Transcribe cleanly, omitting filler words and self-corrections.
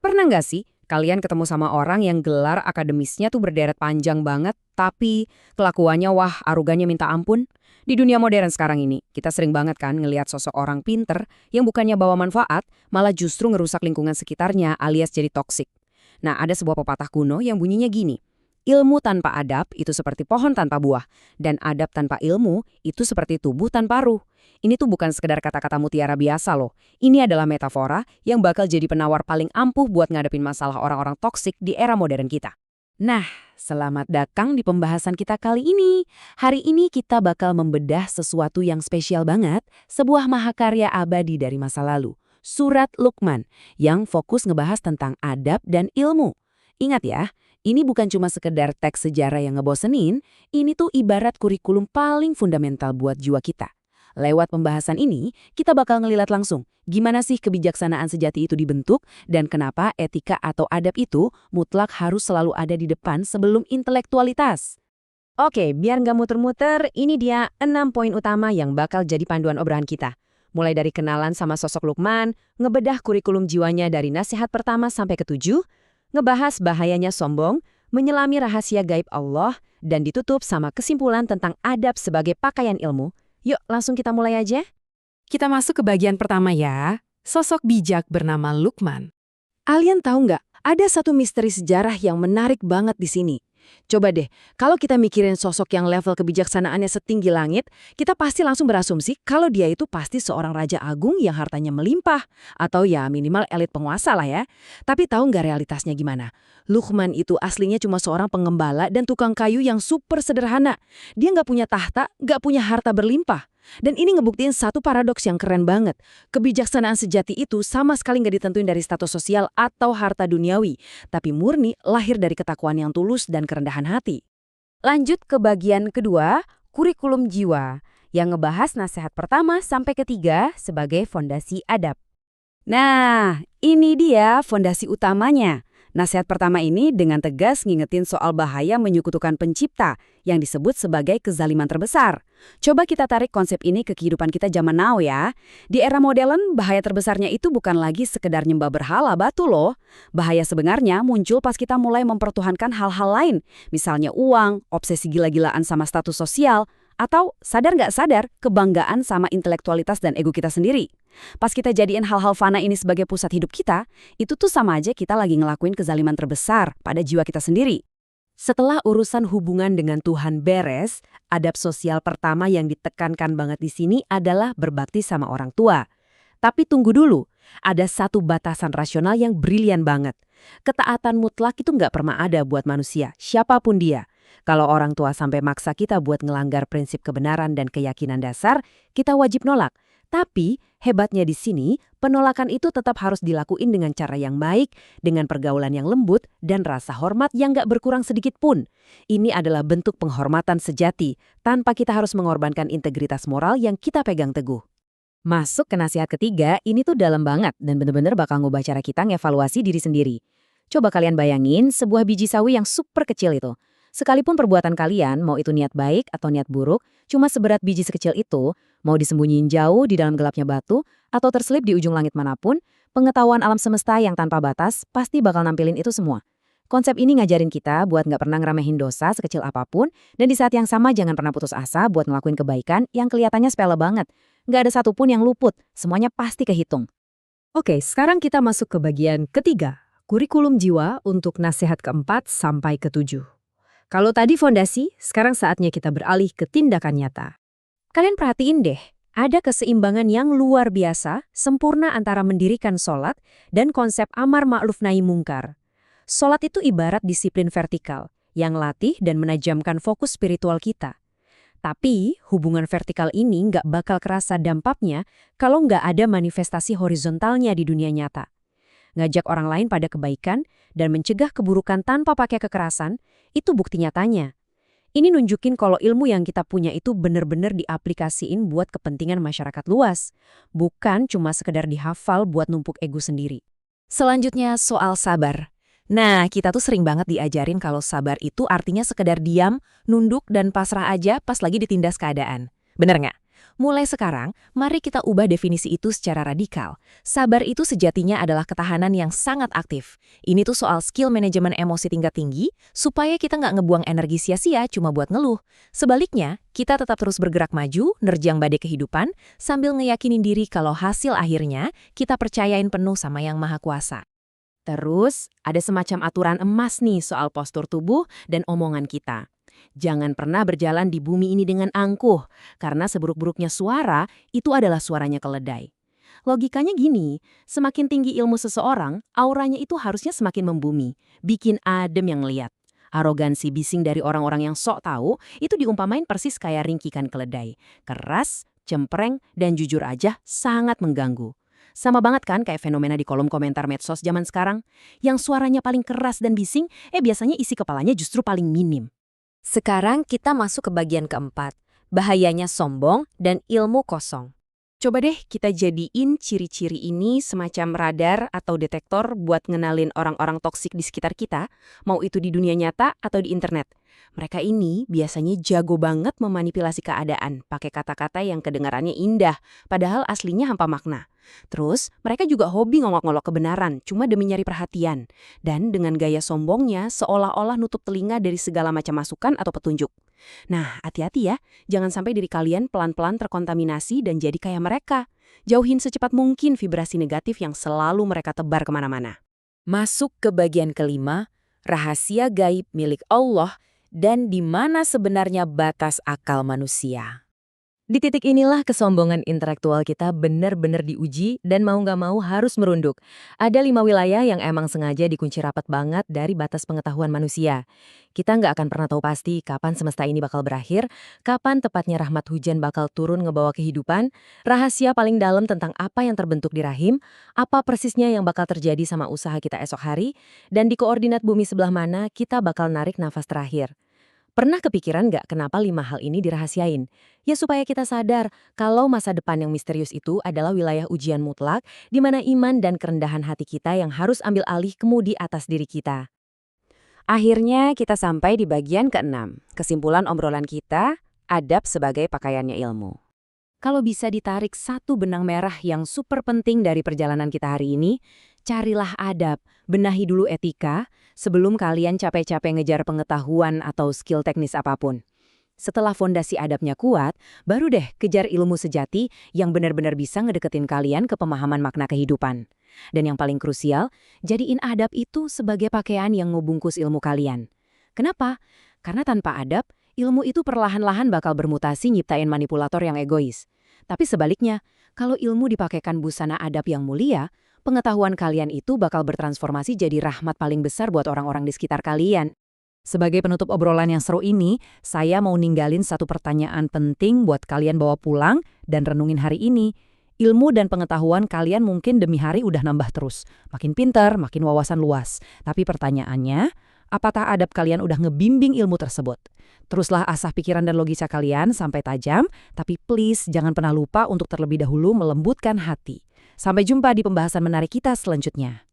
Pernah nggak sih kalian ketemu sama orang yang gelar akademisnya tuh berderet panjang banget, tapi kelakuannya wah arogannya minta ampun? Di dunia modern sekarang ini, kita sering banget kan ngelihat sosok orang pinter yang bukannya bawa manfaat, malah justru ngerusak lingkungan sekitarnya alias jadi toksik. Nah, ada sebuah pepatah kuno yang bunyinya gini, ilmu tanpa adab itu seperti pohon tanpa buah, dan adab tanpa ilmu itu seperti tubuh tanpa ruh. Ini tuh bukan sekedar kata-kata mutiara biasa loh. Ini adalah metafora yang bakal jadi penawar paling ampuh buat ngadepin masalah orang-orang toksik di era modern kita. Nah, selamat datang di pembahasan kita kali ini. Hari ini kita bakal membedah sesuatu yang spesial banget, sebuah mahakarya abadi dari masa lalu, Surat Luqman, yang fokus ngebahas tentang adab dan ilmu. Ingat ya, ini bukan cuma sekedar teks sejarah yang ngebosenin, ini tuh ibarat kurikulum paling fundamental buat jiwa kita. Lewat pembahasan ini, kita bakal ngelilat langsung gimana sih kebijaksanaan sejati itu dibentuk dan kenapa etika atau adab itu mutlak harus selalu ada di depan sebelum intelektualitas. Oke, biar nggak muter-muter, ini dia 6 poin utama yang bakal jadi panduan obrolan kita. Mulai dari kenalan sama sosok Luqman, ngebedah kurikulum jiwanya dari nasihat pertama sampai ke-7, ngebahas bahayanya sombong, menyelami rahasia gaib Allah, dan ditutup sama kesimpulan tentang adab sebagai pakaian ilmu. Yuk, langsung kita mulai aja. Kita masuk ke bagian pertama ya, sosok bijak bernama Luqman. Kalian tahu nggak, ada satu misteri sejarah yang menarik banget di sini. Coba deh, kalau kita mikirin sosok yang level kebijaksanaannya setinggi langit, kita pasti langsung berasumsi kalau dia itu pasti seorang raja agung yang hartanya melimpah, atau ya minimal elit penguasa lah ya. Tapi tahu nggak realitasnya gimana? Luqman itu aslinya cuma seorang pengembala dan tukang kayu yang super sederhana. Dia nggak punya tahta, nggak punya harta berlimpah. Dan ini ngebuktiin satu paradoks yang keren banget. Kebijaksanaan sejati itu sama sekali nggak ditentuin dari status sosial atau harta duniawi, tapi murni lahir dari ketakwaan yang tulus dan kerendahan hati. Lanjut ke bagian kedua, kurikulum jiwa, yang ngebahas nasihat pertama sampai ketiga sebagai fondasi adab. Nah, ini dia fondasi utamanya. Nasihat pertama ini dengan tegas ngingetin soal bahaya menyekutukan pencipta yang disebut sebagai kezaliman terbesar. Coba kita tarik konsep ini ke kehidupan kita zaman now ya. Di era modern, bahaya terbesarnya itu bukan lagi sekedar nyembah berhala batu loh. Bahaya sebenarnya muncul pas kita mulai mempertuhankan hal-hal lain. Misalnya uang, obsesi gila-gilaan sama status sosial, atau sadar nggak sadar kebanggaan sama intelektualitas dan ego kita sendiri. Pas kita jadiin hal-hal fana ini sebagai pusat hidup kita, itu tuh sama aja kita lagi ngelakuin kezaliman terbesar pada jiwa kita sendiri. Setelah urusan hubungan dengan Tuhan beres, adab sosial pertama yang ditekankan banget di sini adalah berbakti sama orang tua. Tapi tunggu dulu, ada satu batasan rasional yang brilian banget. Ketaatan mutlak itu nggak pernah ada buat manusia, siapapun dia. Kalau orang tua sampai maksa kita buat ngelanggar prinsip kebenaran dan keyakinan dasar, kita wajib nolak. Tapi hebatnya di sini, penolakan itu tetap harus dilakuin dengan cara yang baik, dengan pergaulan yang lembut, dan rasa hormat yang nggak berkurang sedikit pun. Ini adalah bentuk penghormatan sejati, tanpa kita harus mengorbankan integritas moral yang kita pegang teguh. Masuk ke nasihat ketiga, ini tuh dalam banget dan bener-bener bakal ngubah cara kita ngevaluasi diri sendiri. Coba kalian bayangin sebuah biji sawi yang super kecil itu. Sekalipun perbuatan kalian, mau itu niat baik atau niat buruk, cuma seberat biji sekecil itu, mau disembunyiin jauh di dalam gelapnya batu, atau terselip di ujung langit manapun, pengetahuan alam semesta yang tanpa batas pasti bakal nampilin itu semua. Konsep ini ngajarin kita buat nggak pernah ngeremehin dosa sekecil apapun, dan di saat yang sama jangan pernah putus asa buat ngelakuin kebaikan yang kelihatannya sepele banget. Nggak ada satupun yang luput, semuanya pasti kehitung. Oke, sekarang kita masuk ke bagian ketiga, kurikulum jiwa untuk nasihat keempat sampai ke-7. Kalau tadi fondasi, sekarang saatnya kita beralih ke tindakan nyata. Kalian perhatiin deh, ada keseimbangan yang luar biasa, sempurna antara mendirikan sholat dan konsep amar ma'ruf nahi mungkar. Sholat itu ibarat disiplin vertikal, yang latih dan menajamkan fokus spiritual kita. Tapi, hubungan vertikal ini nggak bakal kerasa dampaknya kalau nggak ada manifestasi horizontalnya di dunia nyata. Ngajak orang lain pada kebaikan dan mencegah keburukan tanpa pakai kekerasan, itu bukti nyatanya. Ini nunjukin kalau ilmu yang kita punya itu benar-benar diaplikasiin buat kepentingan masyarakat luas, bukan cuma sekedar dihafal buat numpuk ego sendiri. Selanjutnya soal sabar. Nah, kita tuh sering banget diajarin kalau sabar itu artinya sekedar diam, nunduk, dan pasrah aja pas lagi ditindas keadaan. Bener nggak? Mulai sekarang, mari kita ubah definisi itu secara radikal. Sabar itu sejatinya adalah ketahanan yang sangat aktif. Ini tuh soal skill manajemen emosi tingkat tinggi, supaya kita nggak ngebuang energi sia-sia cuma buat ngeluh. Sebaliknya, kita tetap terus bergerak maju, nerjang badai kehidupan, sambil ngeyakinin diri kalau hasil akhirnya kita percayain penuh sama Yang Maha Kuasa. Terus, ada semacam aturan emas nih soal postur tubuh dan omongan kita. Jangan pernah berjalan di bumi ini dengan angkuh, karena seburuk-buruknya suara, itu adalah suaranya keledai. Logikanya gini, semakin tinggi ilmu seseorang, auranya itu harusnya semakin membumi, bikin adem yang lihat. Arogansi bising dari orang-orang yang sok tahu, itu diumpamain persis kayak ringkikan keledai. Keras, cempreng, dan jujur aja sangat mengganggu. Sama banget kan kayak fenomena di kolom komentar medsos zaman sekarang? Yang suaranya paling keras dan bising, biasanya isi kepalanya justru paling minim. Sekarang kita masuk ke bagian keempat, bahayanya sombong dan ilmu kosong. Coba deh kita jadiin ciri-ciri ini semacam radar atau detektor buat ngenalin orang-orang toksik di sekitar kita, mau itu di dunia nyata atau di internet. Mereka ini biasanya jago banget memanipulasi keadaan, pakai kata-kata yang kedengarannya indah, padahal aslinya hampa makna. Terus, mereka juga hobi ngolok-ngolok kebenaran, cuma demi nyari perhatian. Dan dengan gaya sombongnya, seolah-olah nutup telinga dari segala macam masukan atau petunjuk. Nah, hati-hati ya, jangan sampai diri kalian pelan-pelan terkontaminasi dan jadi kayak mereka. Jauhin secepat mungkin vibrasi negatif yang selalu mereka tebar kemana-mana. Masuk ke bagian kelima, rahasia gaib milik Allah dan di mana sebenarnya batas akal manusia. Di titik inilah kesombongan intelektual kita benar-benar diuji dan mau nggak mau harus merunduk. Ada 5 wilayah yang emang sengaja dikunci rapat banget dari batas pengetahuan manusia. Kita nggak akan pernah tahu pasti kapan semesta ini bakal berakhir, kapan tepatnya rahmat hujan bakal turun ngebawa kehidupan, rahasia paling dalam tentang apa yang terbentuk di rahim, apa persisnya yang bakal terjadi sama usaha kita esok hari, dan di koordinat bumi sebelah mana kita bakal narik nafas terakhir. Pernah kepikiran nggak kenapa 5 hal ini dirahasiain? Ya supaya kita sadar kalau masa depan yang misterius itu adalah wilayah ujian mutlak di mana iman dan kerendahan hati kita yang harus ambil alih kemudi atas diri kita. Akhirnya kita sampai di bagian ke-6. Kesimpulan obrolan kita, adab sebagai pakaiannya ilmu. Kalau bisa ditarik satu benang merah yang super penting dari perjalanan kita hari ini, carilah adab, benahi dulu etika, sebelum kalian capek-capek ngejar pengetahuan atau skill teknis apapun. Setelah fondasi adabnya kuat, baru deh kejar ilmu sejati yang benar-benar bisa ngedeketin kalian ke pemahaman makna kehidupan. Dan yang paling krusial, jadiin adab itu sebagai pakaian yang ngebungkus ilmu kalian. Kenapa? Karena tanpa adab, ilmu itu perlahan-lahan bakal bermutasi nyiptain manipulator yang egois. Tapi sebaliknya, kalau ilmu dipakaikan busana adab yang mulia, pengetahuan kalian itu bakal bertransformasi jadi rahmat paling besar buat orang-orang di sekitar kalian. Sebagai penutup obrolan yang seru ini, saya mau ninggalin satu pertanyaan penting buat kalian bawa pulang dan renungin hari ini. Ilmu dan pengetahuan kalian mungkin demi hari udah nambah terus. Makin pintar, makin wawasan luas. Tapi pertanyaannya, apakah adab kalian udah ngebimbing ilmu tersebut? Teruslah asah pikiran dan logika kalian sampai tajam, tapi please jangan pernah lupa untuk terlebih dahulu melembutkan hati. Sampai jumpa di pembahasan menarik kita selanjutnya.